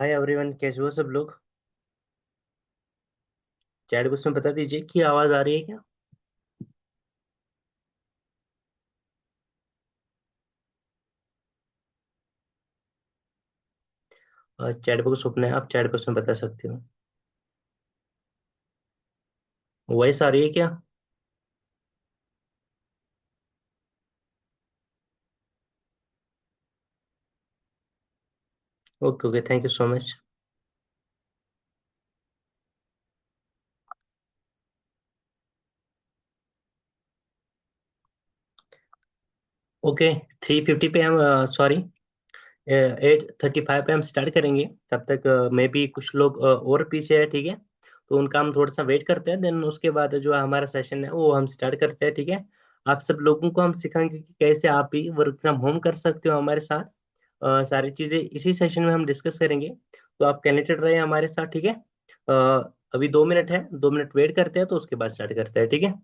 Hi everyone, कैसे हो सब लोग। चैट बॉक्स में बता दीजिए कि आवाज आ रही है क्या। चैट बॉक्स ओपन है, आप चैट बॉक्स में बता सकते हो। वॉइस आ रही है क्या। Okay okay, thank you so much. Okay, 3:50 पे हम, सॉरी, 8:35 पे हम स्टार्ट करेंगे। तब तक मे भी कुछ लोग और पीछे है, ठीक है। तो उनका हम थोड़ा सा वेट करते हैं, देन उसके बाद जो है हमारा सेशन है वो हम स्टार्ट करते हैं, ठीक है। आप सब लोगों को हम सिखाएंगे कि कैसे आप भी वर्क फ्रॉम होम कर सकते हो हमारे साथ। सारी चीजें इसी सेशन में हम डिस्कस करेंगे, तो आप कनेक्टेड रहे हमारे साथ, ठीक है। अभी 2 मिनट है, 2 मिनट वेट करते हैं, तो उसके बाद स्टार्ट करते हैं, ठीक है।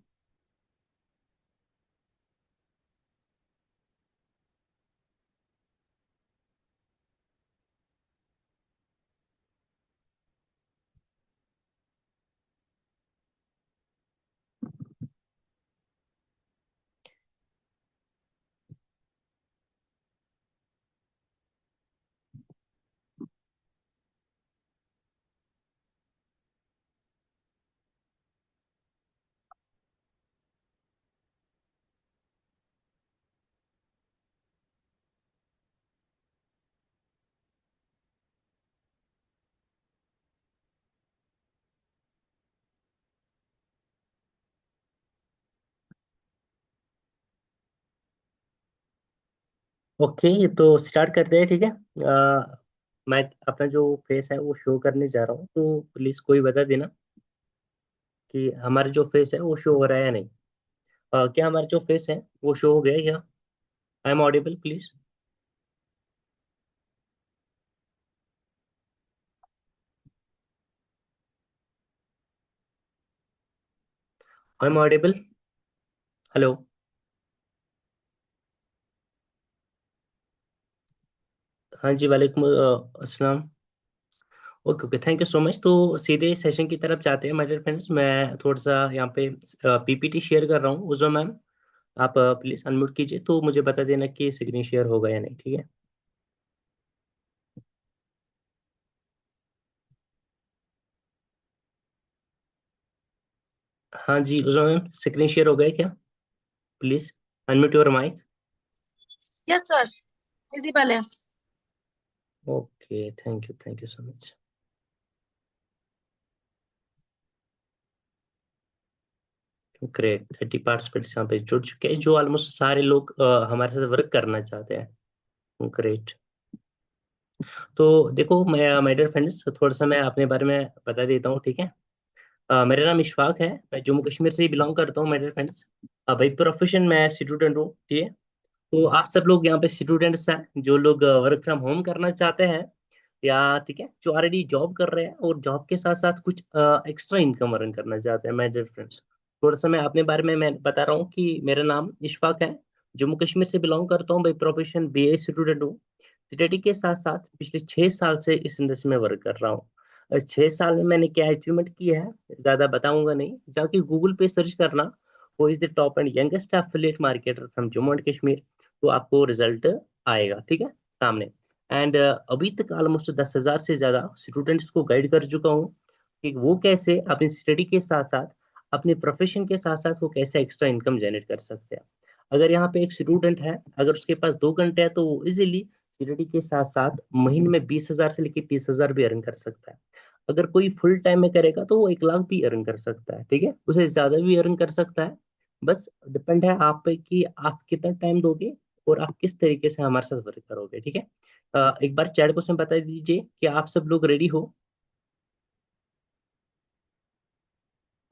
ओके, तो स्टार्ट करते हैं, ठीक है। मैं अपना जो फेस है वो शो करने जा रहा हूँ, तो प्लीज कोई बता देना कि हमारा जो फेस है वो शो हो रहा है या नहीं। क्या हमारा जो फेस है वो शो हो गया क्या। I am audible please. I am audible. Hello. हाँ जी, वालेकुम अस्सलाम। Okay okay, thank you so much. तो सीधे सेशन की तरफ जाते हैं माय डियर फ्रेंड्स। मैं थोड़ा सा यहाँ पे पीपीटी शेयर कर रहा हूँ, उस मैम। आप प्लीज अनम्यूट कीजिए, तो मुझे बता देना कि स्क्रीन शेयर होगा या नहीं, ठीक है। हाँ जी, उस मैम स्क्रीन शेयर हो गया क्या। Please unmute your mic. Yes sir. Visible है। Okay, thank you so much. Great, 30 participants यहाँ पे जुड़ चुके हैं, जो ऑलमोस्ट सारे लोग हमारे साथ वर्क करना चाहते हैं। ग्रेट। तो देखो, मैं माय डियर फ्रेंड्स, थोड़ा सा मैं अपने बारे में बता देता हूँ, ठीक है। मेरा नाम इशफाक है, मैं जम्मू कश्मीर से ही बिलोंग करता हूँ माय डियर फ्रेंड्स। भाई प्रोफेशन मैं स्टूडेंट हूँ, ठीक है। तो आप सब लोग यहाँ पे स्टूडेंट्स हैं जो लोग वर्क फ्रॉम होम करना चाहते हैं, या ठीक है, जो ऑलरेडी जॉब कर रहे हैं और जॉब के साथ साथ कुछ एक्स्ट्रा इनकम अर्न करना चाहते हैं माय डियर फ्रेंड्स। थोड़ा सा मैं अपने बारे में मैं बता रहा हूँ कि मेरा नाम इशफाक है, जम्मू कश्मीर से बिलोंग करता हूँ, बाई प्रोफेशन बीए स्टूडेंट हूँ। स्टडी के साथ साथ पिछले 6 साल से इस इंडस्ट्री में वर्क कर रहा हूँ। 6 साल में मैंने क्या अचीवमेंट किया है ज्यादा बताऊंगा नहीं, जाके गूगल पे सर्च करना, वो is the top and youngest affiliate marketer from Jammu and Kashmir. तो आपको रिजल्ट आएगा, ठीक है, सामने। एंड अभी तक ऑलमोस्ट 10,000 से ज्यादा स्टूडेंट्स को गाइड कर चुका हूँ कि वो कैसे अपनी स्टडी के साथ साथ, अपने प्रोफेशन के साथ साथ वो कैसे एक्स्ट्रा इनकम जनरेट कर सकते हैं। अगर यहाँ पे एक स्टूडेंट है, अगर उसके पास 2 घंटे है, तो वो इजीली स्टडी के साथ साथ महीने में 20,000 से लेकर 30,000 भी अर्न कर सकता है। अगर कोई फुल टाइम में करेगा तो वो 1 लाख भी अर्न कर सकता है, ठीक है, उसे ज्यादा भी अर्न कर सकता है। बस डिपेंड है आप पे कि आप कितना टाइम दोगे और आप किस तरीके से हमारे साथ वर्क करोगे, ठीक है। एक बार चैट बॉक्स में बता दीजिए कि आप सब लोग रेडी हो।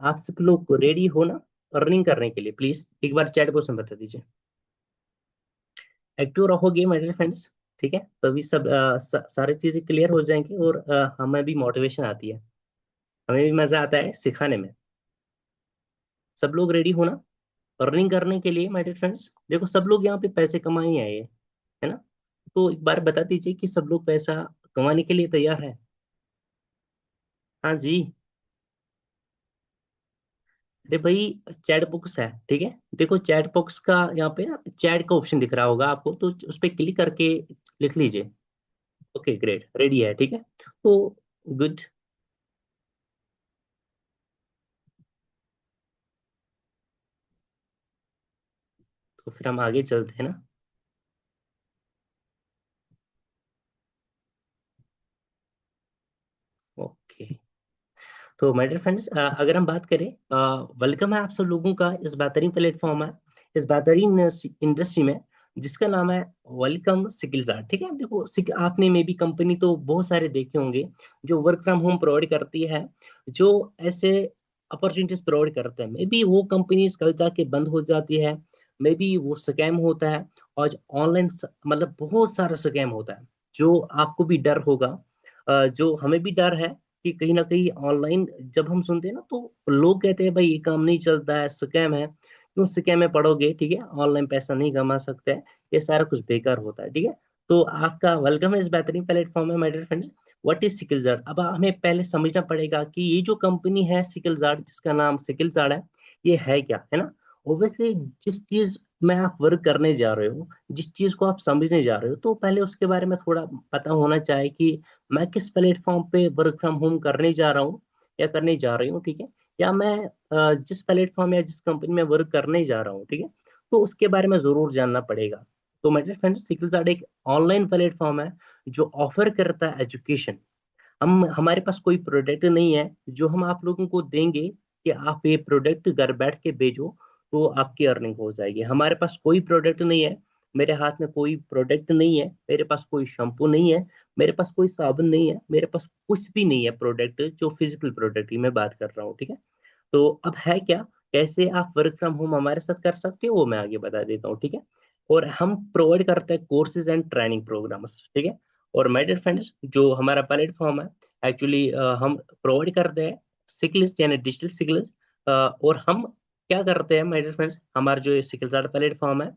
आप सब लोग रेडी हो ना, अर्निंग करने के लिए। प्लीज एक बार चैट बॉक्स में बता दीजिए। एक्टिव रहोगे मेरे फ्रेंड्स, ठीक है, तभी सब सारी चीजें क्लियर हो जाएंगी, और हमें भी मोटिवेशन आती है, हमें भी मजा आता है सिखाने में। सब लोग रेडी हो ना, अर्निंग करने के लिए माय डियर फ्रेंड्स। देखो, सब लोग यहाँ पे पैसे कमाए ही आए हैं, है ना। तो एक बार बता दीजिए कि सब लोग पैसा कमाने के लिए तैयार है? हाँ जी। अरे भाई, चैट बॉक्स है, ठीक है। देखो चैट बॉक्स का यहाँ पे ना चैट का ऑप्शन दिख रहा होगा आपको, तो उस पर क्लिक करके लिख लीजिए। ओके ग्रेट, रेडी है, ठीक है। तो गुड। तो फिर हम आगे चलते हैं ना। ओके। तो माय डियर फ्रेंड्स, अगर हम बात करें, वेलकम है आप सब लोगों का इस बेहतरीन प्लेटफॉर्म है, इस बेहतरीन इंडस्ट्री में, जिसका नाम है वेलकम स्किल्स आर्ट, ठीक है। देखो आपने मे बी कंपनी तो बहुत सारे देखे होंगे जो वर्क फ्रॉम होम प्रोवाइड करती है, जो ऐसे अपॉर्चुनिटीज प्रोवाइड करते हैं। मे बी वो कंपनीज कल जाके बंद हो जाती है, मे बी वो स्कैम होता है। और ऑनलाइन मतलब बहुत सारा स्कैम होता है, जो आपको भी डर होगा, जो हमें भी डर है कि कहीं ना कहीं ऑनलाइन जब हम सुनते हैं ना, तो लोग कहते हैं भाई ये काम नहीं चलता है, स्कैम है, क्यों स्कैम में पड़ोगे, ठीक है, ऑनलाइन पैसा नहीं कमा सकते हैं, ये सारा कुछ बेकार होता है, ठीक है। तो आपका वेलकम है इस बेहतरीन प्लेटफॉर्म में, my dear friends. What is sickle jard? अब हमें पहले समझना पड़ेगा कि ये जो कंपनी है सिकल जार्ड, जिसका नाम सिकल जार्ड है, ये है क्या, है ना। ऑब्वियसली जिस चीज में आप वर्क करने जा रहे हो, जिस चीज को आप समझने जा रहे हो, तो पहले उसके बारे में थोड़ा पता होना चाहिए कि मैं किस प्लेटफॉर्म पे वर्क फ्रॉम होम करने जा रहा हूँ या करने जा रही हूँ, ठीक है। या मैं जिस प्लेटफॉर्म या जिस कंपनी में वर्क करने जा रहा हूँ, ठीक है, तो उसके बारे में जरूर जानना पड़ेगा। तो मेरे फ्रेंड्स, सिकलजार्ड एक ऑनलाइन प्लेटफॉर्म है जो ऑफर करता है एजुकेशन। हम हमारे पास कोई प्रोडक्ट नहीं है जो हम आप लोगों को देंगे कि आप ये प्रोडक्ट घर बैठ के भेजो तो आपकी अर्निंग हो जाएगी। हमारे पास कोई प्रोडक्ट नहीं है, मेरे हाथ में कोई प्रोडक्ट नहीं है, मेरे पास कोई शैम्पू नहीं है, मेरे पास कोई साबुन नहीं है, मेरे पास कुछ भी नहीं है प्रोडक्ट, जो फिजिकल प्रोडक्ट की मैं बात कर रहा हूँ, ठीक है। तो अब है क्या, कैसे आप वर्क फ्रॉम होम हमारे साथ कर सकते हो, वो मैं आगे बता देता हूँ, ठीक है। और हम प्रोवाइड करते हैं कोर्सेज एंड ट्रेनिंग प्रोग्राम्स, ठीक है। और माय डियर फ्रेंड्स, जो हमारा प्लेटफॉर्म है, एक्चुअली हम प्रोवाइड करते हैं स्किल्स यानी डिजिटल स्किल्स। और हम क्या करते हैं माय डियर फ्रेंड्स, हमारा जो स्किल्स आर्ट प्लेटफॉर्म है,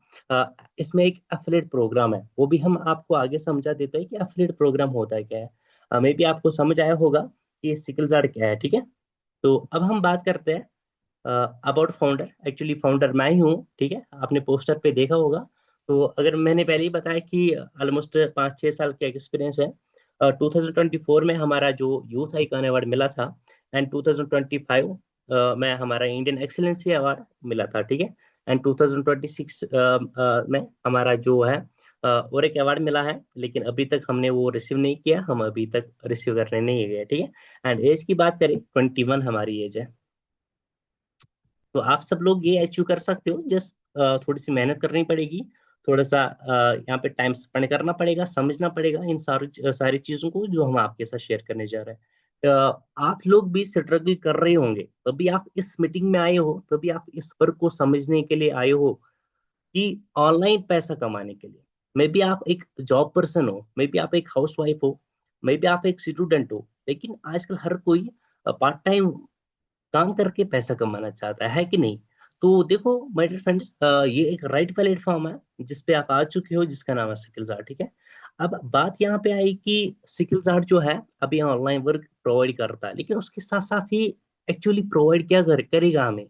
इसमें एक एफिलिएट प्रोग्राम है, वो भी हम आपको आगे समझा देते हैं कि एफिलिएट प्रोग्राम होता है क्या है। मे बी आपको समझ आया होगा कि स्किल्स आर्ट क्या है, ठीक है। तो अब हम बात करते हैं अबाउट फाउंडर। एक्चुअली फाउंडर मैं ही हूँ, ठीक है, आपने पोस्टर पे देखा होगा। तो अगर मैंने पहले ही बताया कि ऑलमोस्ट 5-6 साल का एक्सपीरियंस है। 2024 में हमारा जो यूथ आइकॉन अवार्ड मिला था, एंड 2025 में हमारा इंडियन एक्सीलेंसी अवार्ड मिला था, ठीक है। एंड 2026 में हमारा जो है और एक अवार्ड मिला है, लेकिन अभी तक हमने वो रिसीव नहीं किया, हम अभी तक रिसीव करने नहीं गए, ठीक है। एंड एज की बात करें, 21 हमारी एज है। तो आप सब लोग ये अचीव कर सकते हो, जस्ट थोड़ी सी मेहनत करनी पड़ेगी, थोड़ा सा यहाँ पे टाइम स्पेंड करना पड़ेगा, समझना पड़ेगा इन सारी सारी चीजों को जो हम आपके साथ शेयर करने जा रहे हैं। आप लोग भी स्ट्रगल कर रहे होंगे, तभी आप इस मीटिंग में आए हो, तभी आप इस वर्क को समझने के लिए आए हो कि ऑनलाइन पैसा कमाने के लिए। मे बी आप एक जॉब पर्सन हो, मे बी आप एक हाउस वाइफ हो, मे बी आप एक स्टूडेंट हो, लेकिन आजकल हर कोई पार्ट टाइम काम करके पैसा कमाना चाहता है कि नहीं। तो देखो माय डियर फ्रेंड्स, ये एक राइट प्लेटफॉर्म है जिस पे आप आ चुके हो, जिसका नाम है स्किल्स आर्ट, ठीक है। अब बात यहाँ पे आई कि स्किल्स आर्ट जो है अभी ऑनलाइन वर्क प्रोवाइड करता है, लेकिन उसके साथ साथ ही एक्चुअली प्रोवाइड क्या करेगा हमें।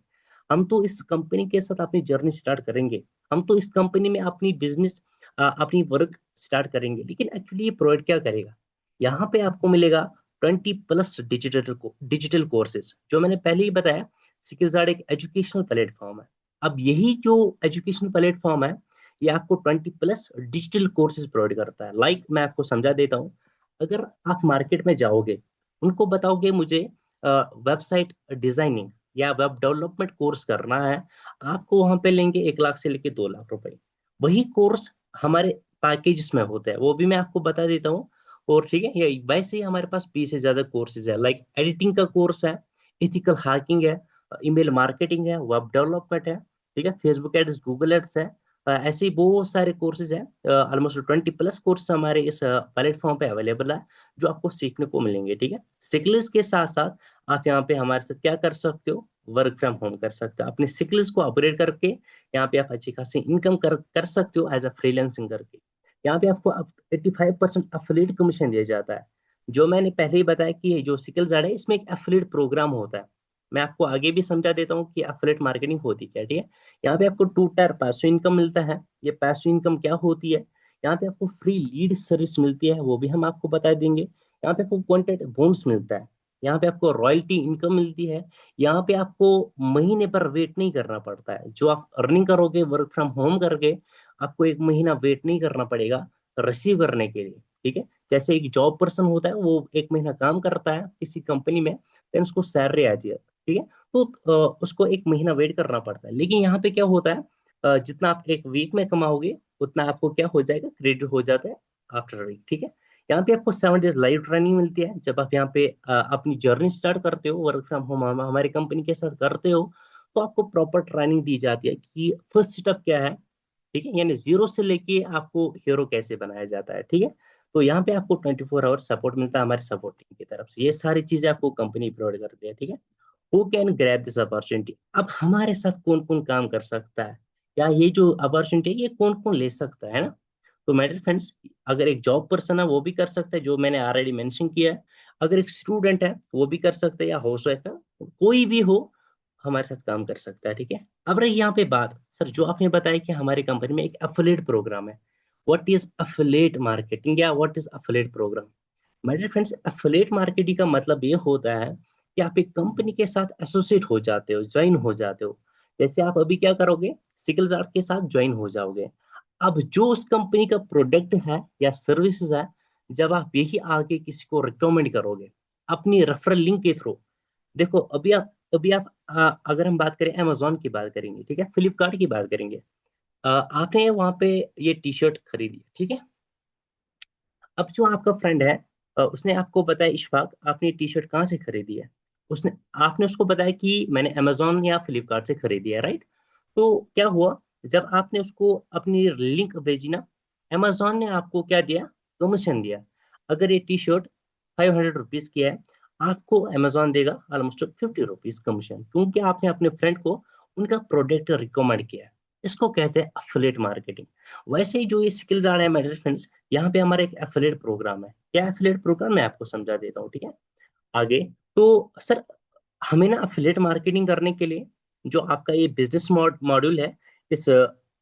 हम तो इस कंपनी के साथ अपनी जर्नी स्टार्ट करेंगे, हम तो इस कंपनी में अपनी बिजनेस, अपनी वर्क स्टार्ट करेंगे, लेकिन एक्चुअली ये प्रोवाइड क्या करेगा। यहाँ पे आपको मिलेगा 20+ डिजिटल कोर्सेज, जो मैंने पहले ही बताया। स्किल्स एक एजुकेशनल प्लेटफॉर्म है। अब यही जो एजुकेशन प्लेटफॉर्म है, ये आपको 20+ डिजिटल कोर्सेज प्रोवाइड करता है। मैं आपको समझा देता हूँ। अगर आप मार्केट में जाओगे, उनको बताओगे मुझे वेबसाइट डिजाइनिंग या वेब डेवलपमेंट कोर्स करना है, आपको वहां पे लेंगे 1 लाख से लेके 2 लाख रुपए। वही कोर्स हमारे पैकेज में होता है, वो भी मैं आपको बता देता हूँ। और ठीक है, ये वैसे ही हमारे पास 20 से ज्यादा कोर्सेज है, लाइक एडिटिंग का कोर्स है, इथिकल हैकिंग है, ईमेल मार्केटिंग है, वेब डेवलपमेंट है, ठीक है, फेसबुक एड्स, गूगल एड्स है। ऐसे ही बहुत सारे कोर्सेज हैं, ऑलमोस्ट 20+ कोर्स हमारे इस प्लेटफॉर्म पे अवेलेबल है, जो आपको सीखने को मिलेंगे, ठीक है। स्किल्स के साथ साथ आप यहाँ पे हमारे साथ क्या कर सकते हो, वर्क फ्रॉम होम कर सकते हो, अपने स्किल्स को अपग्रेड करके यहाँ पे आप अच्छी खासी इनकम कर कर सकते हो एज अ फ्रीलांसिंग करके। यहाँ पे आपको 85% अफिलिएट कमीशन दिया जाता है। जो मैंने पहले ही बताया कि ये जो सिकल जार्ड है इसमें एक अफिलिएट प्रोग्राम होता है। मैं आपको आगे भी समझा देता हूँ कि अफिलिएट मार्केटिंग होती क्या है, ठीक है। यहाँ पे आपको टू टायर पैसिव इनकम मिलता है। ये पैसिव इनकम क्या होती है? यहाँ पे आपको फ्री लीड सर्विस मिलती है, वो भी हम आपको बता देंगे। यहाँ पे आपको कॉन्टेक्ट बोनस मिलता है। यहाँ पे आपको रॉयल्टी इनकम मिलती है। यहाँ पे आपको महीने पर वेट नहीं करना पड़ता है। जो आप अर्निंग करोगे वर्क फ्रॉम होम करके, आपको एक महीना वेट नहीं करना पड़ेगा रिसीव करने के लिए, ठीक है। जैसे एक जॉब पर्सन होता है, वो एक महीना काम करता है किसी कंपनी में, फिर उसको सैलरी आती है, ठीक है। तो उसको एक महीना वेट करना पड़ता है। लेकिन यहाँ पे क्या होता है, जितना आप एक वीक में कमाओगे उतना आपको क्या हो जाएगा, क्रेडिट हो जाता है आफ्टर वीक, ठीक है। यहाँ पे आपको 7 डेज लाइव ट्रेनिंग मिलती है। जब आप यहाँ पे अपनी जर्नी स्टार्ट करते हो वर्क फ्रॉम होम हमारी कंपनी के साथ करते हो, तो आपको प्रॉपर ट्रेनिंग दी जाती है कि फर्स्ट स्टेप क्या है, ठीक है। यानी जीरो से लेके आपको हीरो कैसे बनाया जाता है, ठीक है। तो यहाँ पे आपको 24 आवर सपोर्ट मिलता है हमारे सपोर्ट टीम की तरफ से। ये सारी चीजें आपको कंपनी प्रोवाइड करती है, ठीक है। Who can grab this opportunity? अब हमारे साथ कौन कौन काम कर सकता है, या ये जो अपॉर्चुनिटी है ये कौन कौन ले सकता है ना। तो मेरे फ्रेंड्स, अगर एक जॉब पर्सन है वो भी कर सकता है, जो मैंने ऑलरेडी मेंशन किया है। अगर एक स्टूडेंट है वो भी कर सकता है, या हाउस वाइफ है, कोई भी हो हमारे साथ काम कर सकता है, ठीक है। अब रही यहाँ पे बात, सर जो आपने बताया कि हमारी कंपनी में एक अफिलिएट प्रोग्राम है, व्हाट इज अफिलिएट मार्केटिंग या व्हाट इज अफिलिएट प्रोग्राम? मेरे फ्रेंड्स, अफिलिएट मार्केटिंग का मतलब ये होता है कि आप एक कंपनी के साथ एसोसिएट हो जाते हो, ज्वाइन हो जाते हो। जैसे आप अभी क्या करोगे, सिकल्स आर्ट के साथ ज्वाइन हो जाओगे। अब जो उस कंपनी का प्रोडक्ट है या सर्विसेज है, जब आप यही आगे किसी को रिकमेंड करोगे अपनी रेफरल लिंक के थ्रू। देखो अभी आप अगर हम बात करें अमेजोन की बात करेंगे, ठीक है, फ्लिपकार्ट की बात करेंगे। आपने वहां पे ये टी शर्ट खरीदी, ठीक है। अब जो आपका फ्रेंड है, उसने आपको बताया, इशफाक आपने टी शर्ट कहाँ से खरीदी है? उसने आपने उसको बताया कि मैंने अमेजोन या फ्लिपकार्ट से खरीदी है, राइट। तो क्या हुआ, जब आपने उसको अपनी लिंक भेजी ना, अमेजोन ने आपको क्या दिया, कमीशन दिया। अगर ये टी शर्ट 500 रुपीज की है, आपको अमेजोन देगा ऑलमोस्ट 50 रुपीज कमीशन, क्योंकि आपने अपने फ्रेंड को उनका प्रोडक्ट रिकमेंड किया है। इसको कहते हैं अफिलिएट मार्केटिंग। वैसे ही जो ये स्किल्स आ रहे हैं मेरे फ्रेंड्स, यहाँ पे हमारा एक एफिलिएट प्रोग्राम है। क्या एफिलिएट प्रोग्राम, मैं आपको समझा देता हूँ, ठीक है। आगे, तो सर हमें ना एफिलिएट मार्केटिंग करने के लिए, जो आपका ये बिजनेस मॉड्यूल है इस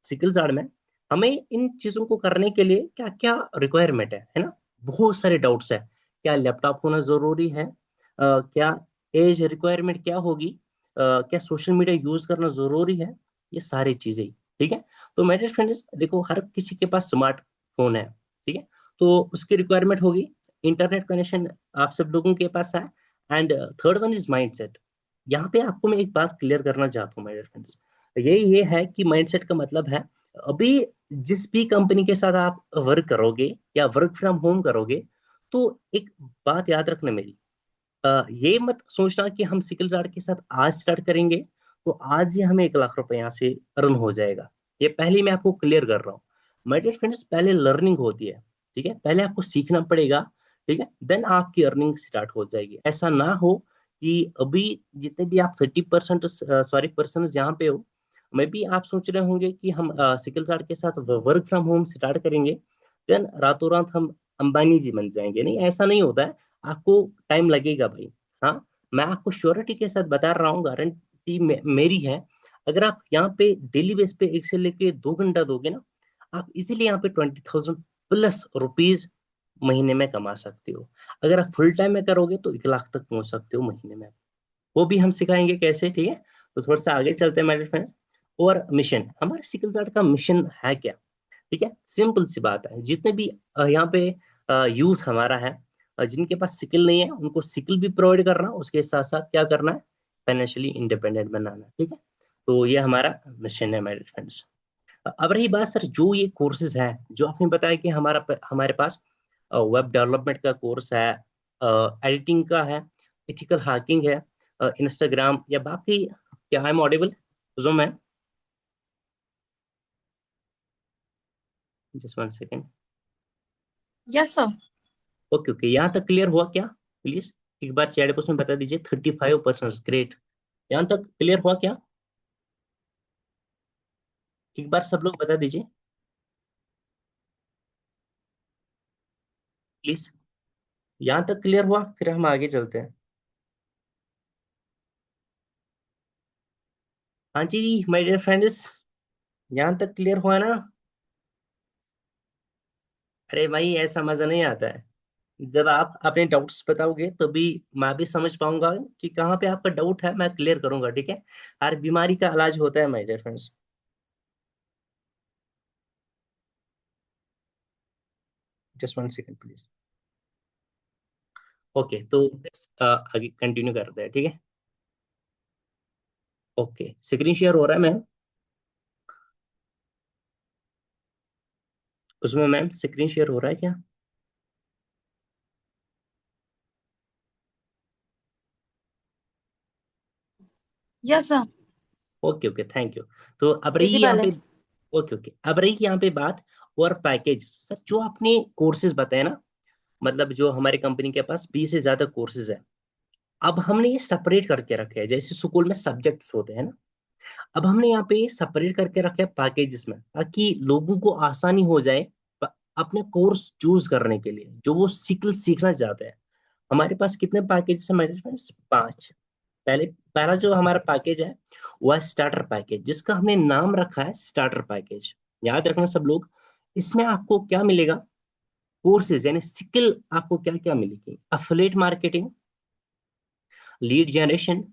स्किल्स आर्ट में, हमें इन चीजों को करने के लिए क्या क्या रिक्वायरमेंट है ना। बहुत सारे डाउट्स है। क्या लैपटॉप होना जरूरी है? क्या एज रिक्वायरमेंट क्या होगी? क्या सोशल मीडिया यूज करना जरूरी है? ये सारी चीजें, ठीक है। तो मेरे फ्रेंड्स देखो, हर किसी के पास स्मार्टफोन है, ठीक है। तो उसकी रिक्वायरमेंट होगी, इंटरनेट कनेक्शन आप सब लोगों के पास है। And third one is mindset. यहाँ पे आपको मैं एक बात क्लियर करना चाहता हूँ मेरे फ्रेंड्स, ये है कि माइंडसेट का मतलब है, अभी जिस भी कंपनी के साथ आप वर्क करोगे या वर्क फ्रॉम होम करोगे, तो एक बात याद रखना मेरी, ये मत सोचना कि हम सिकल जार्ड के साथ आज स्टार्ट करेंगे तो आज ही हमें 1 लाख रुपए यहाँ से अर्न हो जाएगा। ये पहले मैं आपको क्लियर कर रहा हूँ। माय डियर फ्रेंड्स, पहले लर्निंग होती है, ठीक है। पहले आपको सीखना पड़ेगा, ठीक है, देन आपकी अर्निंग स्टार्ट हो जाएगी। ऐसा ना हो कि अभी जितने भी आप 30% सॉरी पर्सन यहाँ पे हो, मे भी आप सोच रहे होंगे कि हम सिकल जार्ड के साथ वर्क फ्रॉम होम स्टार्ट करेंगे, देन रातों रात हम अंबानी जी बन जाएंगे। नहीं, ऐसा नहीं होता है। आपको टाइम लगेगा भाई। हाँ, मैं आपको श्योरिटी के साथ बता रहा हूँ, गारंटी मेरी है। अगर आप यहाँ पे डेली बेस पे 1 से लेके 2 घंटा दोगे ना, आप इजीली यहाँ पे 20,000+ रुपीज महीने में कमा सकते हो। अगर आप फुल टाइम में करोगे तो 1 लाख तक पहुंच सकते हो महीने में। वो भी हम सिखाएंगे कैसे, ठीक है। तो थोड़ा सा आगे चलते हैं मेरे फ्रेंड्स। और मिशन, हमारे सिकल आर्ट का मिशन है क्या? ठीक है, सिंपल सी बात है। जितने भी यहाँ पे यूथ हमारा है, जिनके पास स्किल नहीं है उनको स्किल भी प्रोवाइड करना, उसके साथ साथ क्या करना है, फाइनेंशियली इंडिपेंडेंट बनाना, ठीक है। तो ये हमारा मिशन है मेरे फ्रेंड्स। अब रही बात सर, जो ये कोर्सेज है, जो आपने बताया कि हमारे पास वेब डेवलपमेंट का कोर्स है, एडिटिंग का है, इथिकल हैकिंग है, इंस्टाग्राम या बाकी, क्या आई एम ऑडिबल? जूम है, just 1 second. Yes sir. Okay okay, यहाँ तक क्लियर हुआ क्या? प्लीज एक बार चैट बॉक्स में बता दीजिए। 35%, ग्रेट। यहाँ तक क्लियर हुआ क्या? एक बार सब लोग बता दीजिए। प्लीज। यहाँ तक क्लियर हुआ, फिर हम आगे चलते हैं। हाँ जी माय डियर फ्रेंड्स, यहाँ तक क्लियर हुआ ना? अरे भाई, ऐसा मजा नहीं आता है। जब आप अपने डाउट्स बताओगे तभी मैं भी समझ पाऊंगा कि कहाँ पे आपका डाउट है, मैं क्लियर करूंगा, ठीक है। हर बीमारी का इलाज होता है my dear friends. Just one second please. Okay, तो आगे कंटिन्यू करते हैं, ठीक है। ओके, स्क्रीन शेयर हो रहा है मैम? उसमें मैम स्क्रीन शेयर हो रहा है क्या? Yes sir. Okay okay, thank you. तो अब रही यहाँ विजिबल है। पे। ओके ओके, अब रही यहाँ पे बात। और पैकेज सर, जो आपने कोर्सेज बताए ना, मतलब जो हमारी कंपनी के पास 20 से ज्यादा कोर्सेज है। अब हमने ये सेपरेट करके रखे हैं, जैसे स्कूल में सब्जेक्ट्स होते हैं ना। अब हमने यहाँ पे सेपरेट करके रखे हैं पैकेजेस में, ताकि लोगों को आसानी हो जाए अपने कोर्स चूज करने के लिए, जो वो सीखना चाहते हैं। हमारे पास कितने पैकेजेस हैं मेरे फ्रेंड्स? 5। पहले पहला जो हमारा पैकेज है वो है स्टार्टर पैकेज, जिसका हमने नाम रखा है स्टार्टर पैकेज। याद रखना सब लोग। इसमें आपको क्या मिलेगा? कोर्सेज यानी स्किल आपको क्या क्या मिलेगी? Affiliate marketing, lead generation,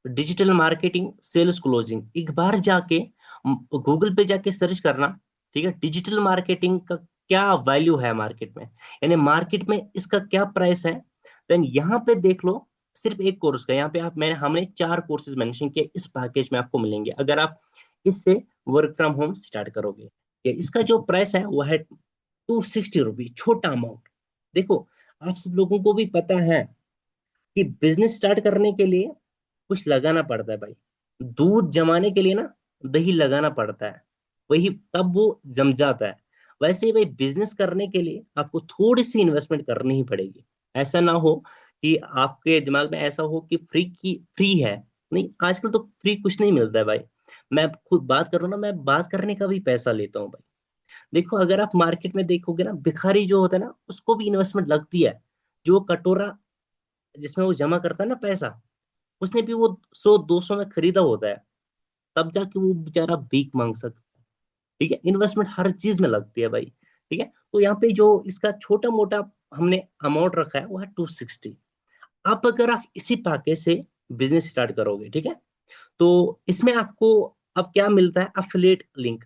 digital marketing, sales closing. एक बार जाके गूगल पे जाके सर्च करना, ठीक है, डिजिटल मार्केटिंग का क्या वैल्यू है मार्केट में, यानी मार्केट में इसका क्या प्राइस है। देन यहाँ पे देख लो, सिर्फ एक कोर्स का यहाँ पे आप मैंने हमने 4 कोर्सेज मेंशन किए इस पैकेज में आपको मिलेंगे, अगर आप इससे वर्क फ्रॉम होम स्टार्ट करोगे। ये इसका जो प्राइस है वो है 260 रुपीज, छोटा अमाउंट। देखो, आप सब लोगों को भी पता है कि बिजनेस स्टार्ट करने के लिए कुछ लगाना पड़ता है भाई। दूध जमाने के लिए ना दही लगाना पड़ता है, वही तब वो जम जाता है। वैसे ही भाई, बिजनेस करने के लिए आपको थोड़ी सी इन्वेस्टमेंट करनी ही पड़ेगी। ऐसा ना हो कि आपके दिमाग में ऐसा हो कि फ्री है। नहीं, आजकल तो फ्री कुछ नहीं मिलता है भाई। मैं खुद बात कर रहा हूँ ना, मैं बात करने का भी पैसा लेता हूँ भाई। देखो, अगर आप मार्केट में देखोगे ना, भिखारी जो होता है ना, उसको भी इन्वेस्टमेंट लगती है। जो कटोरा जिसमें वो जमा करता है ना पैसा, उसने भी वो 100 200 में खरीदा होता है, तब जाके वो बेचारा भीख मांग सकता है। ठीक है, इन्वेस्टमेंट हर चीज में लगती है भाई। ठीक है, तो यहाँ पे जो इसका छोटा मोटा हमने अमाउंट रखा है वो है 260। आप अगर आप इसी पैकेज से बिजनेस स्टार्ट करोगे, ठीक है, तो इसमें आपको अब क्या मिलता है? अफिलिएट लिंक,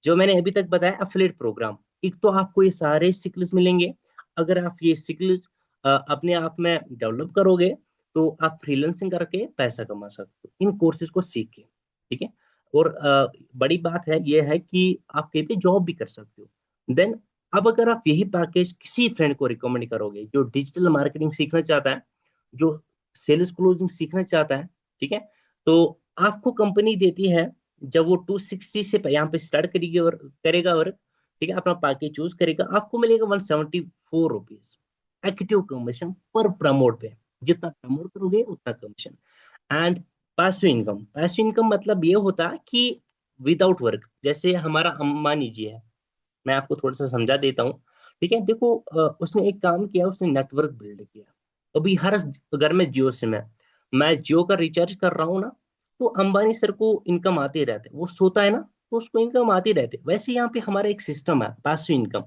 जो मैंने अभी तक बताया, अफिलिएट प्रोग्राम। एक तो आपको ये सारे स्किल्स मिलेंगे। अगर आप ये स्किल्स अपने आप में डेवलप करोगे, तो आप फ्रीलांसिंग करके पैसा कमा सकते हो इन कोर्सेज को सीख के। ठीक है, और बड़ी बात है ये है कि आप कहीं पे जॉब भी कर सकते हो। देन, अब अगर आप यही पैकेज किसी फ्रेंड को रिकमेंड करोगे जो डिजिटल मार्केटिंग सीखना चाहता है, जो सेल्स क्लोजिंग सीखना चाहता है, ठीक है, तो आपको कंपनी देती है, जब वो 260 से यहाँ पे स्टार्ट करेगी और करेगा, और ठीक है, अपना पैकेज चूज करेगा, आपको मिलेगा 174 रुपीज एक्टिव कमीशन पर प्रमोट पे। जितना प्रमोट करोगे उतना कमीशन। एंड पैसिव इनकम मतलब ये होता है कि विदाउट वर्क, जैसे हमारा अंबानी जी है। मैं आपको थोड़ा सा समझा देता हूँ। ठीक है, देखो, उसने एक काम किया, उसने नेटवर्क बिल्ड किया। अभी हर घर में जियो सिम है। मैं जियो का रिचार्ज कर रहा हूँ ना, तो अंबानी सर को इनकम आती रहती है, वो सोता है ना, तो उसको इनकम आती रहती है। वैसे यहाँ पे हमारा एक सिस्टम है पैसिव इनकम।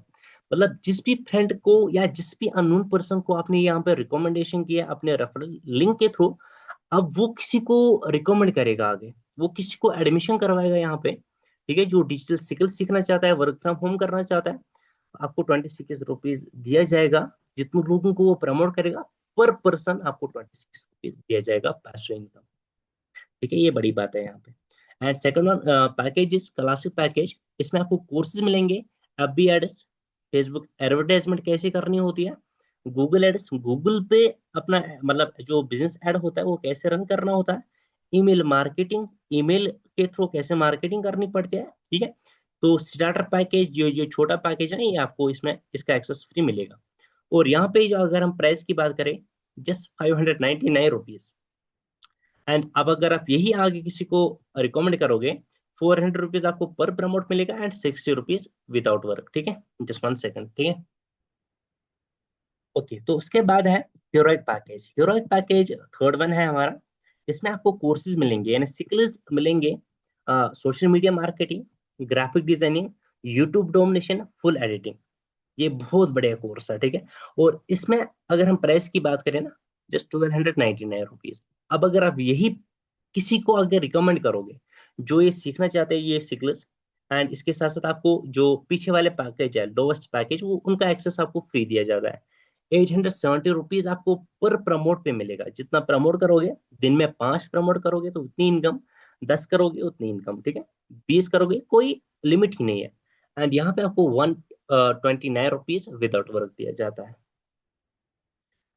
मतलब जिस भी फ्रेंड को या जिस भी अननोन पर्सन को आपने यहाँ पे रिकमेंडेशन किया अपने रेफरल लिंक के थ्रू, अब वो किसी को रिकमेंड करेगा आगे, वो किसी को एडमिशन करवाएगा यहाँ पे। ठीक है, जो डिजिटल स्किल सीखना चाहता है, वर्क फ्रॉम होम करना चाहता है, आपको 26 रुपीज दिया जाएगा। जितने लोगों को वो प्रमोट करेगा, पर पर्सन आपको 26 रुपीज दिया जाएगा पैसिव इनकम। ठीक है, ये बड़ी बात है यहाँ पे। And second one package is classic package. इसमें आपको कोर्सेज मिलेंगे, एफबी एड्स, फेसबुक एडवर्टाइजमेंट कैसे करनी होती है, गूगल एड्स, गूगल पे अपना मतलब जो बिजनेस ऐड होता है वो कैसे रन करना होता है, ईमेल मार्केटिंग, ईमेल के थ्रू कैसे मार्केटिंग करनी पड़ती है। ठीक है, तो स्टार्टर पैकेज जो जो छोटा पैकेज है ना, ये आपको इसमें इसका एक्सेस फ्री मिलेगा। और यहाँ पे जो अगर हम प्राइस की बात करें, जस्ट 599 रुपीज। एंड अब अगर आप यही आगे किसी को रिकमेंड करोगे, 400 रुपीज आपको पर प्रमोट मिलेगा, एंड 60 रुपीज विदाउट वर्क। ठीक है, जस्ट वन सेकंड, ठीक है। ओके, तो उसके बाद है heroic package. Heroic package third one है हमारा। इसमें आपको कोर्सेज मिलेंगे, यानी स्किल्स मिलेंगे, social media marketing, graphic designing, YouTube domination, full editing. ये बहुत बढ़िया कोर्स है, ठीक है। और इसमें अगर हम प्राइस की बात करें ना, जस्ट 1299 रुपीज। अब अगर आप यही किसी को अगर रिकमेंड करोगे जो ये सीखना चाहते हैं ये स्किल्स, एंड इसके साथ साथ आपको जो पीछे वाले पैकेज है लोवेस्ट पैकेज, वो उनका एक्सेस आपको फ्री दिया जाता है। 870 रुपीज आपको पर प्रमोट पे मिलेगा। जितना प्रमोट करोगे, दिन में 5 प्रमोट करोगे तो उतनी इनकम, 10 करोगे उतनी इनकम, ठीक है। 20 करोगे, कोई लिमिट ही नहीं है। एंड यहाँ पे आपको 129 रुपीज विदाउट वर्क दिया जाता है।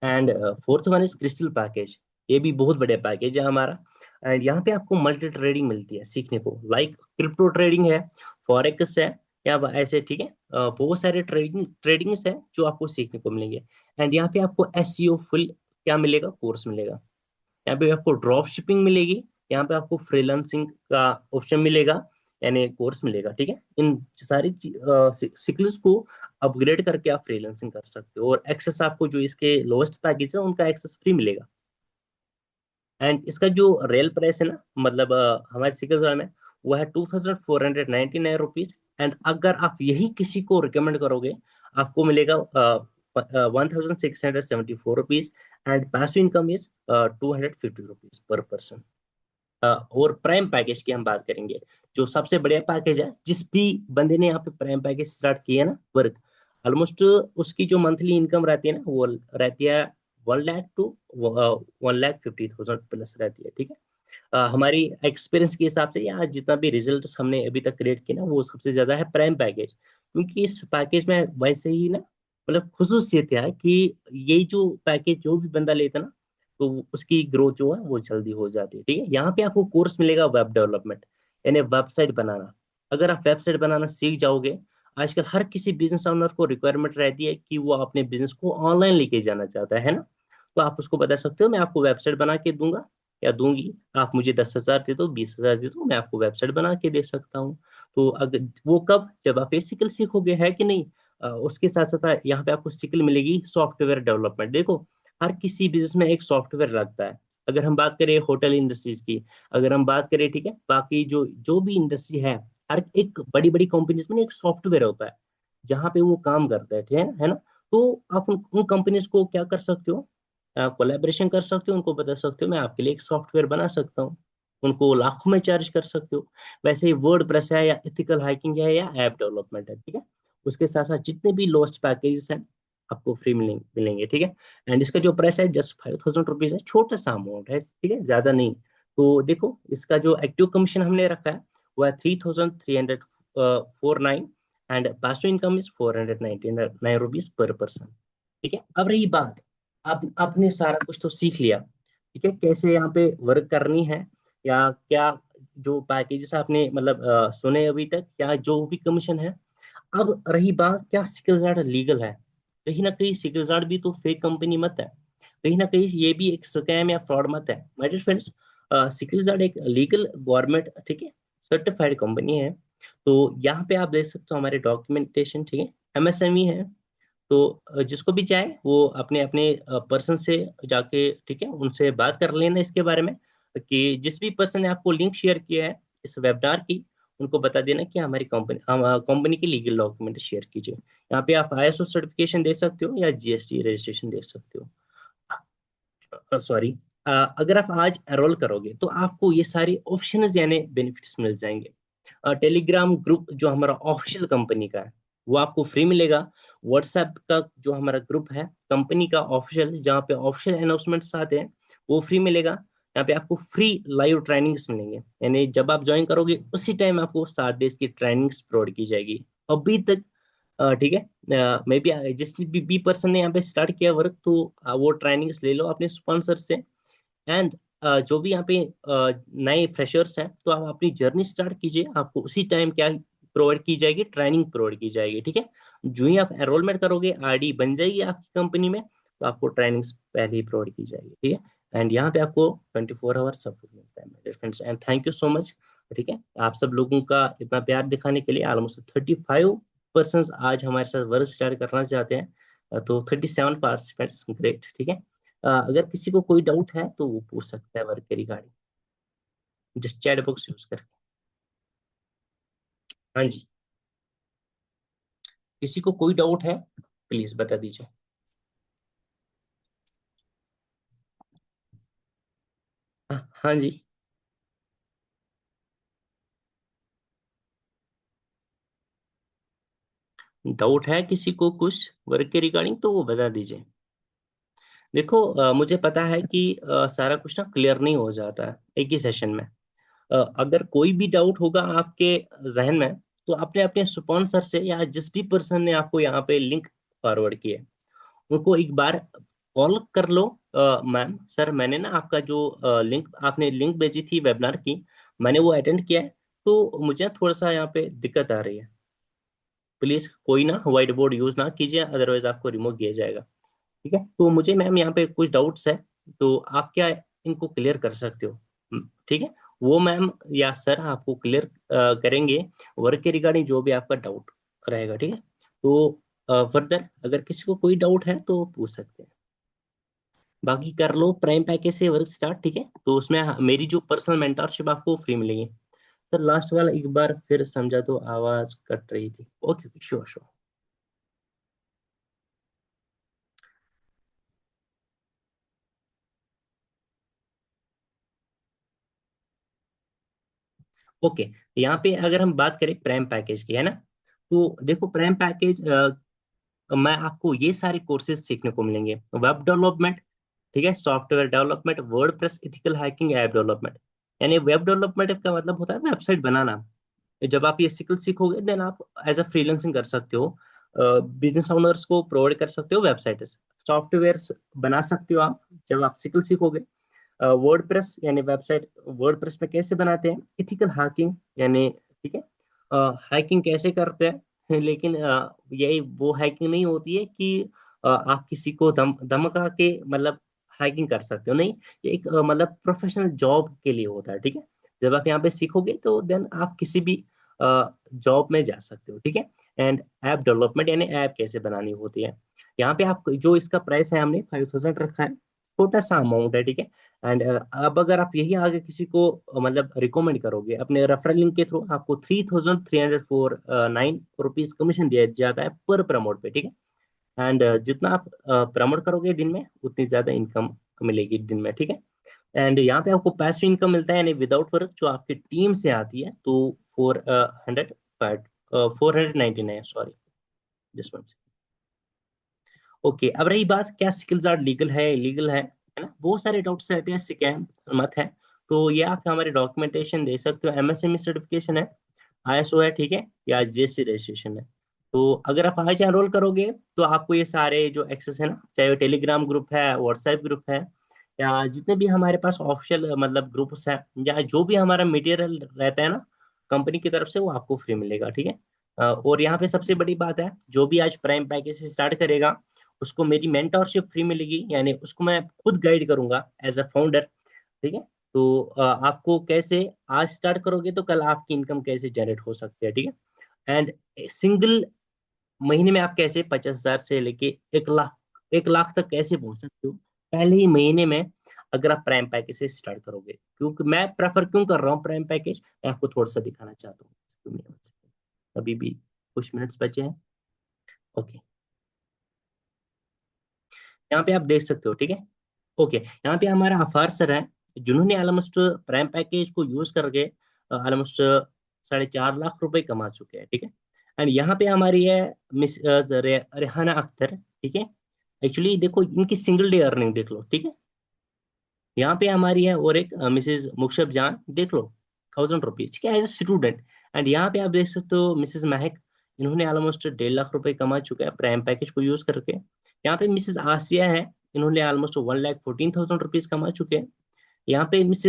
And fourth one is crystal package. ये भी बहुत बढ़िया पैकेज है हमारा। एंड यहाँ पे आपको मल्टी ट्रेडिंग मिलती है सीखने को, लाइक क्रिप्टो ट्रेडिंग है, फॉरेक्स है, या ऐसे, ठीक है। बहुत सारे ट्रेडिंग्स है जो आपको सीखने को मिलेंगे। एंड यहाँ पे आपको एसईओ फुल क्या मिलेगा, कोर्स मिलेगा। यहाँ पे आपको ड्रॉप शिपिंग मिलेगी। यहाँ पे आपको फ्रीलांसिंग का ऑप्शन मिलेगा, यानी कोर्स मिलेगा, ठीक है। इन सारी स्किल्स को अपग्रेड करके आप फ्रीलांसिंग कर सकते हो, और एक्सेस आपको जो इसके लोएस्ट पैकेज है उनका एक्सेस फ्री मिलेगा। एंड इसका जो रियल प्राइस है ना, मतलब हमारे स्किल्स में, वो है 2499 रुपीज। एंड अगर आप यही किसी को रिकमेंड करोगे, आपको मिलेगा 1674 rupees. And passive income is 250 rupees per person. और प्राइम पैकेज की हम बात करेंगे, जो सबसे बढ़िया पैकेज है। जिस भी बंदे ने यहाँ पे प्राइम पैकेज स्टार्ट किया है ना वर्क, ऑलमोस्ट उसकी जो मंथली इनकम रहती है ना, वो रहती है 1 लाख टू 1,50,000 प्लस रहती है, ठीक है। हमारी एक्सपीरियंस के हिसाब से या जितना भी रिजल्ट हमने अभी तक क्रिएट किए ना, वो सबसे ज्यादा है प्राइम पैकेज। क्योंकि इस पैकेज में वैसे ही ना, मतलब खुसूसियत है कि ये जो पैकेज जो भी बंदा लेता है ना, तो उसकी ग्रोथ जो है वो जल्दी हो जाती है, ठीक है। यहाँ पे आपको कोर्स मिलेगा वेब डेवलपमेंट, यानी वेबसाइट बनाना। अगर आप वेबसाइट बनाना सीख जाओगे, आजकल हर किसी बिजनेस ओनर को रिक्वायरमेंट रहती है कि वो अपने बिजनेस को ऑनलाइन लेके जाना चाहता है ना। तो आप उसको बता सकते हो, मैं आपको वेबसाइट बना के दूंगा या दूंगी, आप मुझे 10,000 दे दो, 20,000 दे दो, मैं आपको वेबसाइट बना के दे सकता हूँ। तो अगर वो कब, जब आप ये स्किल सीखोगे, है कि नहीं। उसके साथ साथ यहाँ पे आपको स्किल मिलेगी सॉफ्टवेयर डेवलपमेंट। देखो, हर किसी बिजनेस में एक सॉफ्टवेयर लगता है। अगर हम बात करें होटल इंडस्ट्रीज की, अगर हम बात करें, ठीक है, बाकी जो जो भी इंडस्ट्री हर एक बड़ी बड़ी कंपनीज में एक सॉफ्टवेयर होता है जहाँ पे वो काम करता है, ठीक है ना। तो आप उन कंपनीज को क्या कर सकते हो, कोलैबोरेशन कर सकते हो, उनको बता सकते हो मैं आपके लिए एक सॉफ्टवेयर बना सकता हूँ। उनको लाखों में चार्ज कर सकते हो। वैसे ही वर्ड प्रेस है, या इथिकल हाइकिंग है, या ऐप डेवलपमेंट है, ठीक है। उसके साथ साथ जितने भी लोस्ट पैकेजेस हैं आपको फ्री मिलेंगे, ठीक है। एंड इसका जो प्राइस है जस्ट 5,000 रुपीज है, छोटा सा अमाउंट है, ठीक है, ज्यादा नहीं। तो देखो, इसका जो एक्टिव कमीशन हमने रखा है वो है 3,349। एंड पासो income is 499 rupees per person, ठीक है। अब रही बात, आप आपने सारा कुछ तो सीख लिया, ठीक है, कैसे यहाँ पे वर्क करनी है, या क्या जो पैकेजेस आपने मतलब सुने अभी तक, या जो भी कमीशन है। अब रही बात, क्या सिकलजार्ड लीगल है। कहीं ना कहीं सिकलजार्ड भी तो फेक कंपनी मत है, कहीं ना कहीं ये भी एक स्कैम या फ्रॉड मत है, माय डियर फ्रेंड्स। सिकलजार्ड एक लीगल गवर्नमेंट, ठीक है, सर्टिफाइड कंपनी है। तो यहाँ पे आप देख सकते हो हमारे डॉक्यूमेंटेशन, ठीक है, एमएसएमई है। तो जिसको भी चाहे वो अपने अपने पर्सन से जाके, ठीक है, उनसे बात कर लेना इसके बारे में, कि जिस भी पर्सन ने आपको लिंक शेयर किया है इस वेबिनार की, उनको बता देना कि हमारी कंपनी कंपनी की लीगल डॉक्यूमेंट शेयर कीजिए। यहाँ पे आप आईएसओ सर्टिफिकेशन दे सकते हो या जीएसटी रजिस्ट्रेशन दे सकते हो। सॉरी, अगर आप आज एनरोल करोगे तो आपको ये सारी ऑप्शंस यानी बेनिफिट्स मिल जाएंगे। टेलीग्राम ग्रुप जो हमारा ऑफिशियल कंपनी का है वो आपको फ्री मिलेगा। व्हाट्सएप का जो हमारा ग्रुप है कंपनी का ऑफिशियल, जहाँ पे ऑफिशियल अनाउंसमेंट्स आते हैं, वो फ्री मिलेगा। यहाँ पे आपको फ्री लाइव ट्रेनिंग्स मिलेंगे, यानी जब आप ज्वाइन करोगे उसी टाइम आपको 7 डेज की ट्रेनिंग्स प्रोवाइड की जाएगी। अभी तक, ठीक है, मे बी जिस भी पर्सन ने यहाँ पे स्टार्ट किया वर्क, तो वो ट्रेनिंग्स ले लो अपने स्पॉन्सर से। एंड जो भी यहाँ पे नए फ्रेशर्स हैं, तो आप अपनी जर्नी स्टार्ट कीजिए, आपको उसी टाइम क्या प्रोवाइड की जाएगी, ट्रेनिंग प्रोवाइड की जाएगी, ठीक है। जो ही आप एनरोलमेंट करोगे, आईडी बन जाएगी आपकी कंपनी में, तो आपको ट्रेनिंग्स पहले ही प्रोवाइड की जाएगी, ठीक है। एंड यहाँ पे आपको 24 आवर सपोर्ट मिलता है मेरे friends. And thank you so much, ठीक है, आप सब लोगों का इतना प्यार दिखाने के लिए। ऑलमोस्ट 35 पर्सन आज हमारे साथ वर्क स्टार्ट करना चाहते हैं। तो 37 पार्टिसिपेंट्स, ग्रेट, ठीक है। अगर किसी को कोई डाउट है तो वो पूछ सकता है वर्क के regarding, just chat box use करके। हाँ जी, किसी को कोई डाउट है प्लीज बता दीजिए। हाँ जी, डाउट है किसी को कुछ वर्क के रिगार्डिंग तो वो बता दीजिए। देखो मुझे पता है कि सारा कुछ ना क्लियर नहीं हो जाता है एक ही सेशन में। अगर कोई भी डाउट होगा आपके जहन में, तो अपने अपने स्पॉन्सर से या जिस भी पर्सन ने आपको यहाँ पे लिंक फॉरवर्ड किया है, उनको एक बार कॉल कर लो। मैम सर, मैंने ना आपका जो लिंक आपने लिंक भेजी थी वेबिनार की, मैंने वो अटेंड किया है, तो मुझे थोड़ा सा यहाँ पे दिक्कत आ रही है। प्लीज कोई ना व्हाइट बोर्ड यूज ना कीजिए, अदरवाइज आपको रिमूव किया जाएगा। ठीक है, तो मुझे मैम यहाँ पे कुछ डाउट्स है, तो आप क्या इनको क्लियर कर सकते हो? ठीक है, वो मैम या सर आपको क्लियर करेंगे वर्क के रिगार्डिंग जो भी आपका डाउट रहेगा। ठीक है, तो फर्दर अगर किसी को कोई डाउट है तो पूछ सकते हैं। बाकी कर लो प्राइम पैकेज से वर्क स्टार्ट। ठीक है, तो उसमें मेरी जो पर्सनल मेंटरशिप आपको फ्री मिलेगी। सर लास्ट वाला एक बार फिर समझा, तो आवाज कट रही थी। Okay okay, sure sure. Okay, यहाँ पे अगर हम बात करें प्राइम पैकेज की, है ना, तो देखो प्राइम पैकेज मैं आपको ये सारे कोर्सेज सीखने को मिलेंगे। वेब डेवलपमेंट, ठीक है, software development, WordPress, ethical hacking, app development. यानी वेब डेवलपमेंट का मतलब होता है वेबसाइट बनाना। जब आप ये स्किल सीखोगे देन आप एज अ फ्रीलांसिंग कर सकते हो, बिजनेस ओनर्स को प्रोवाइड कर सकते हो वेबसाइट, सॉफ्टवेयर बना सकते हो आप जब आप स्किल सीखोगे। वर्डप्रेस यानी वेबसाइट वर्डप्रेस में कैसे बनाते हैं, इथिकल हैकिंग यानी, ठीक है, हैकिंग कैसे करते हैं लेकिन यही वो हैकिंग नहीं होती है कि आप किसी को धमका के मतलब हैकिंग कर सकते हो, नहीं। ये एक मतलब प्रोफेशनल जॉब के लिए होता है। ठीक है, जब आप यहाँ पे सीखोगे तो देन आप किसी भी जॉब में जा सकते हो। ठीक है, एंड ऐप डेवलपमेंट यानी ऐप कैसे बनानी होती है। यहाँ पे आप जो इसका प्राइस है हमने 5000 रखा है, छोटा सा अमाउंट है। ठीक है, एंड अब अगर आप यही आगे किसी को मतलब रिकमेंड करोगे अपने रेफरल लिंक के थ्रू, आपको 3349 रुपीज कमीशन दिया जाता है पर प्रमोट पे। ठीक है, एंड जितना आप प्रमोट करोगे दिन में उतनी ज्यादा इनकम मिलेगी दिन में। ठीक है, एंड यहाँ पे आपको पैसिव इनकम मिलता है यानी विदाउट वर्क, जो आपकी टीम से आती है, तो 499, सॉरी, जस्ट वन। ओके, अब रही बात क्या स्किल्स आर लीगल है इलीगल है ना, बहुत सारे डाउट्स रहते हैं, स्कैम मत है। तो ये आप हमारे डॉक्यूमेंटेशन दे सकते हो, एमएसएमई सर्टिफिकेशन है, आईएसओ है, ठीक है, या जीएसटी रजिस्ट्रेशन है। तो अगर आप आज एनरोल करोगे तो आपको ये सारे जो एक्सेस है ना, चाहे वो टेलीग्राम ग्रुप है, व्हाट्सएप ग्रुप है, या जितने भी हमारे पास ऑफिशियल मतलब ग्रुप्स है, या जो भी हमारा मटेरियल रहता है ना कंपनी की तरफ से, वो आपको फ्री मिलेगा। ठीक है, और यहाँ पे सबसे बड़ी बात है, जो भी आज प्राइम पैकेज से स्टार्ट करेगा उसको मेरी मेंटरशिप फ्री मिलेगी, यानी उसको मैं खुद गाइड करूंगा एज अ फाउंडर। ठीक है, तो आपको कैसे आज स्टार्ट करोगे तो कल आपकी इनकम कैसे जनरेट हो सकती है। ठीक है, एंड सिंगल महीने में आप कैसे 50,000 से लेके 1 लाख, 1 लाख तक कैसे पहुंच सकते हो पहले ही महीने में, अगर आप प्राइम पैकेज से स्टार्ट करोगे। क्योंकि मैं प्रेफर क्यों कर रहा हूँ प्राइम पैकेज, मैं आपको थोड़ा सा दिखाना चाहता हूँ। अभी भी कुछ मिनट्स बचे हैं। ओके, यहाँ पे आप देख सकते हो। ठीक है, ओके, यहाँ पे हमारा अफार सर है, जिन्होंने ऑलमोस्ट प्राइम पैकेज को यूज करके ऑलमोस्ट 4.5 लाख रुपए कमा चुके हैं। ठीक है, एंड यहाँ पे हमारी है मिस रेहाना अख्तर। ठीक है, एक्चुअली देखो इनकी सिंगल डे अर्निंग देख लो। ठीक है, यहाँ पे हमारी है और एक मिसेज मुक्षब जान, देख लो 1000 रुपीज, ठीक है, एज ए स्टूडेंट। एंड यहाँ पे आप देख सकते हो मिसेज महक, इन्होंने ऑलमोस्ट 1.5 लाख रुपए कमा चुके हैं प्राइम पैकेज को यूज करके। यहाँ पे मिसेज आसिया है, इन्होंने ऑलमोस्ट 1,14,000 रुपीज कमा चुके हैं। यहाँ पे मिस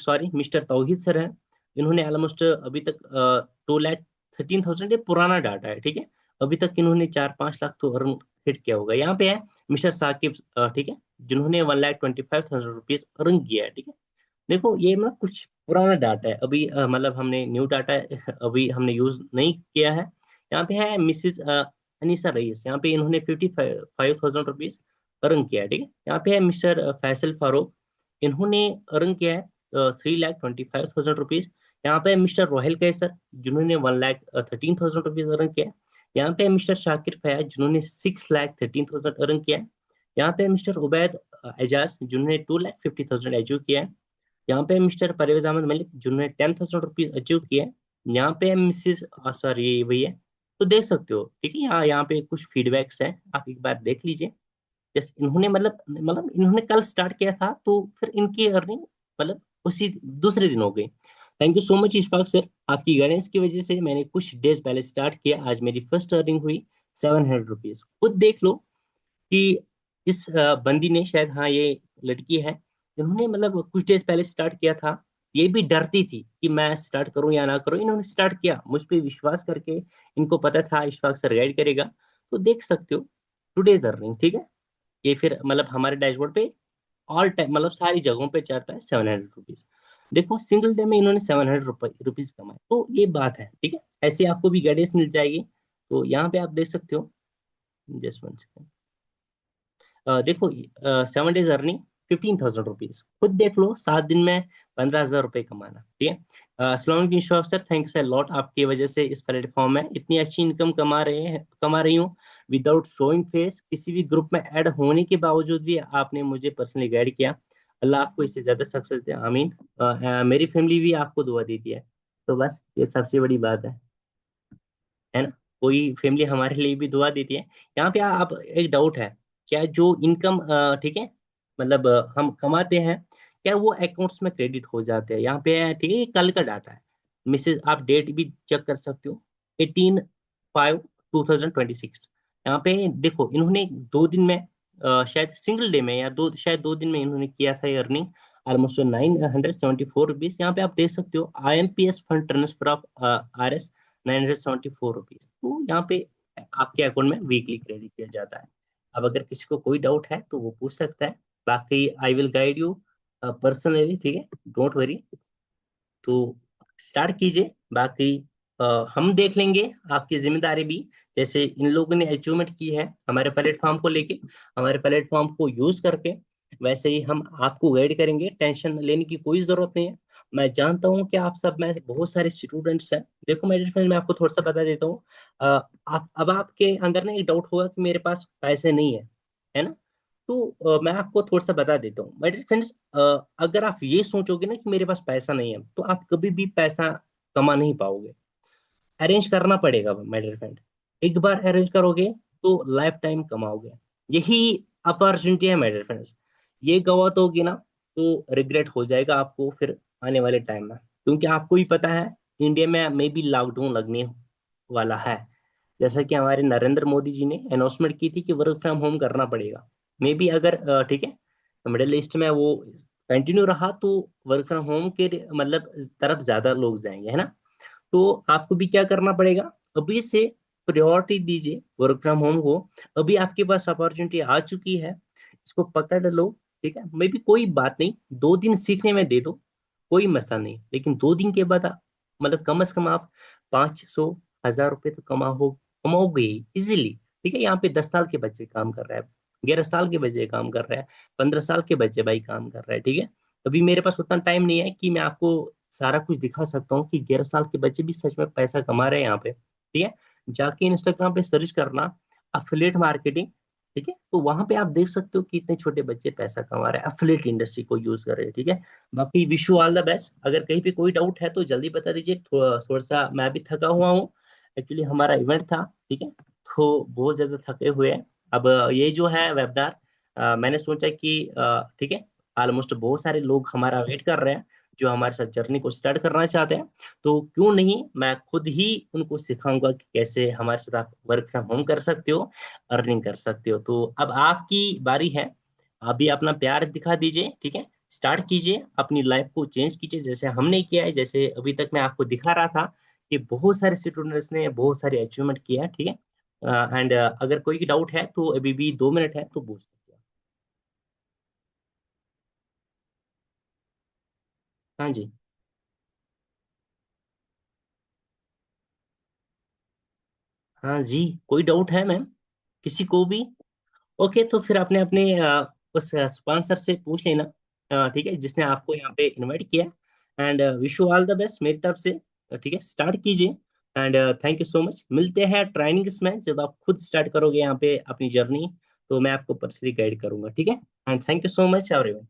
सॉरी मिस्टर तौहीद सर है, इन्होंने ऑलमोस्ट अभी तक 2,13,000, ये पुराना डाटा है। ठीक है, अभी तक इन्होंने 4-5 लाख तो अर्न हिट किया होगा। यहाँ पे है मिस्टर साकिब, ठीक है, जिन्होंने 1,25,000 रुपीज अर्न किया है। ठीक है, देखो ये मतलब कुछ पुराना डाटा है, अभी मतलब हमने न्यू डाटा अभी हमने यूज नहीं किया है। यहाँ पे है मिसिज अनीसा रईस, यहाँ पे इन्होंने 55,000 रुपीज अर्न किया है। ठीक है, यहाँ पे है मिस्टर फैसल फारूक, इन्होंने अर्न किया है 3,25,000 रुपीज। यहाँ पे है मिस्टर रोहेल कैसर, जिन्होंने 1,13,000 रुपीज अर्न किया है। यहाँ पे है मिस्टर शाकिर फयाज, जिन्होंने 6,13,000 अर्न किया है। यहाँ पे है मिस्टर उबैद एजाज, जिन्होंने 2,50,000 अचीव किया है। यहाँ पे मिस्टर परवेज अहमद मलिक, जिन्होंने 10,000 रुपीज अचीव किया है। यहाँ पे मिसिस सॉरी ये वही है। तो देख सकते हो, ठीक है, यहाँ यहाँ पे कुछ फीडबैक्स हैं, आप एक बार देख लीजिए। जैसे इन्होंने मतलब इन्होंने कल स्टार्ट किया था, तो फिर इनकी अर्निंग मतलब उसी दूसरे दिन हो गई। Thank you so much Ishfaq sir, आपकी गाइडेंस की वजह से मैंने कुछ डेज पहले स्टार्ट किया, आज मेरी फर्स्ट अर्निंग हुई 700 रुपीज। खुद देख लो कि इस बंदी ने शायद, हाँ ये लड़की है, इन्होंने मतलब कुछ डेज पहले स्टार्ट किया था। ये भी डरती थी कि मैं स्टार्ट करूं या ना करूं, इन्होंने स्टार्ट किया मुझ पे विश्वास करके। इनको पता था इशफाक सर गाइड करेगा। तो देख सकते हो टुडेज अर्निंग, ठीक है। ये फिर मतलब हमारे डैशबोर्ड पे ऑल टाइम मतलब सारी जगहों पे चढ़ता है 700 रुपीज। देखो सिंगल डे में इन्होंने 700 रुपीज कमाए, तो ये बात है, ठीक है। ऐसे आपको भी गाइडेंस मिल जाएगी। तो यहाँ पे आप देख सकते हो, जस्ट वन सेकंड। देखो 7 डेज अर्निंग 15,000 रुपीज, खुद देख लो 7 दिन में 15,000 रुपये कमाना, ठीक है। अस्सलाम वालेकुम सर, थैंक्स अ लॉट, आपकी वजह से इस प्लेटफॉर्म में इतनी अच्छी इनकम कमा रही हूँ विदाउट शोइंग फेस। किसी भी ग्रुप में ऐड होने के बावजूद भी आपने मुझे पर्सनली गाइड किया। अल्लाह आपको इससे ज्यादा सक्सेस दे, आमीन। मेरी फैमिली भी आपको दुआ देती है, तो बस ये सबसे बड़ी बात है ना। कोई फैमिली हमारे लिए भी दुआ देती है। यहाँ पे आप एक डाउट है, क्या जो इनकम, ठीक है, मतलब हम कमाते हैं, क्या वो अकाउंट्स में क्रेडिट हो जाते हैं? यहाँ पे है, ठीक है, ये कल का डाटा है। मिसेज आप डेट भी चेक कर सकते हो, 18/5/2026। यहाँ पे देखो इन्होंने 2 दिन में, शायद सिंगल डे में या शायद 2 दिन में इन्होंने किया था अर्निंग ऑलमोस्ट 974 रुपीज। यहाँ पे आप देख सकते हो IMPS fund transfer of RS 974 rupees. तो यहाँ पे आपके अकाउंट में वीकली क्रेडिट किया जाता है। अब अगर किसी को कोई डाउट है तो वो पूछ सकता है, बाकी I will guide you personally, ठीक है, डोंट वरी। तो स्टार्ट कीजिए, बाकी हम देख लेंगे आपकी जिम्मेदारी भी। जैसे इन लोगों ने अचीवमेंट की है हमारे प्लेटफॉर्म को लेके, हमारे प्लेटफॉर्म को यूज करके, वैसे ही हम आपको गाइड करेंगे, टेंशन लेने की कोई जरूरत नहीं है। मैं जानता हूँ कि आप सब में बहुत सारे स्टूडेंट्स हैं। देखो मेरे फ्रेंड, मैं आपको थोड़ा सा बता देता हूँ। आप अब आपके अंदर ना एक डाउट होगा कि मेरे पास पैसे नहीं है ना। तो मैं आपको थोड़ा सा बता देता हूँ मेरे फ्रेंड्स। अगर आप ये सोचोगे ना कि मेरे पास पैसा नहीं है, तो आप कभी भी पैसा कमा नहीं पाओगे। अरेंज करना पड़ेगा मेरे फ्रेंड। एक बार अरेंज करोगे तो लाइफ टाइम कमाओगे। यही अपॉर्चुनिटी है मेरे फ्रेंड्स। ये गवा दोगे ना, तो रिग्रेट हो जाएगा आपको फिर आने वाले टाइम में। क्योंकि आपको भी पता है इंडिया में मे भी लॉकडाउन लगने वाला है। जैसा कि हमारे नरेंद्र मोदी जी ने अनाउंसमेंट की थी कि वर्क फ्रॉम होम करना पड़ेगा। मे बी अगर ठीक है, मिडिल ईस्ट में वो कंटिन्यू रहा, तो वर्क फ्रॉम होम के मतलब तरफ ज्यादा लोग जाएंगे, है ना। तो आपको भी क्या करना पड़ेगा, अभी से प्रायोरिटी दीजिए वर्क फ्रॉम होम को। अभी आपके पास अपॉर्चुनिटी आ चुकी है, इसको पकड़ लो। ठीक है, मे भी कोई बात नहीं, 2 दिन सीखने में दे दो, कोई मसला नहीं। लेकिन 2 दिन के बाद मतलब कम से कम आप 500 1000 रुपये तो कमाओगे ही इजिली। ठीक है, यहाँ पे 10 साल के बच्चे काम कर रहे हैं, 11 साल के बच्चे काम कर रहे हैं, 15 साल के बच्चे भाई काम कर रहे हैं। ठीक है, अभी मेरे पास उतना टाइम नहीं है कि मैं आपको सारा कुछ दिखा सकता हूँ कि 11 साल के बच्चे भी सच में पैसा कमा रहे हैं यहाँ पे। ठीक है, जाके इंस्टाग्राम पे सर्च करना अफिलिएट मार्केटिंग, ठीक है, तो वहां पे आप देख सकते हो कि इतने छोटे बच्चे पैसा कमा रहे हैं, अफिलिएट इंडस्ट्री को यूज कर रहे हैं। ठीक है, बाकी wish you all the best. अगर कहीं पे कोई डाउट है तो जल्दी बता दीजिए, थोड़ा थोड़ा सा मैं भी थका हुआ हूँ। एक्चुअली हमारा इवेंट था, ठीक है, तो बहुत ज्यादा थके हुए हैं। अब ये जो है वेबिनार, मैंने सोचा कि ठीक है, ऑलमोस्ट बहुत सारे लोग हमारा वेट कर रहे हैं जो हमारे साथ जर्नी को स्टार्ट करना चाहते हैं। तो क्यों नहीं, मैं खुद ही उनको सिखाऊंगा कि कैसे हमारे साथ आप वर्क फ्रॉम होम कर सकते हो, अर्निंग कर सकते हो। तो अब आपकी बारी है, आप भी अपना प्यार दिखा दीजिए, ठीक है। स्टार्ट कीजिए, अपनी लाइफ को चेंज कीजिए जैसे हमने किया है, जैसे अभी तक मैं आपको दिखा रहा था कि बहुत सारे स्टूडेंट्स ने बहुत सारे अचीवमेंट किया है। ठीक है, एंड अगर कोई डाउट है तो अभी भी 2 मिनट है, तो पूछ सकते हैं। हाँ जी। हाँ जी, कोई डाउट है मैम, किसी को भी? ओके, तो फिर आपने अपने उस स्पॉन्सर से पूछ लेना, ठीक है, जिसने आपको यहाँ पे इनवाइट किया। And wish you all the best मेरी तरफ से। ठीक है, स्टार्ट कीजिए। And thank you so much. मिलते हैं ट्रेनिंग्स में, जब आप खुद स्टार्ट करोगे यहाँ पे अपनी जर्नी, तो मैं आपको पर्सनली गाइड करूंगा, ठीक है। And thank you so much everyone.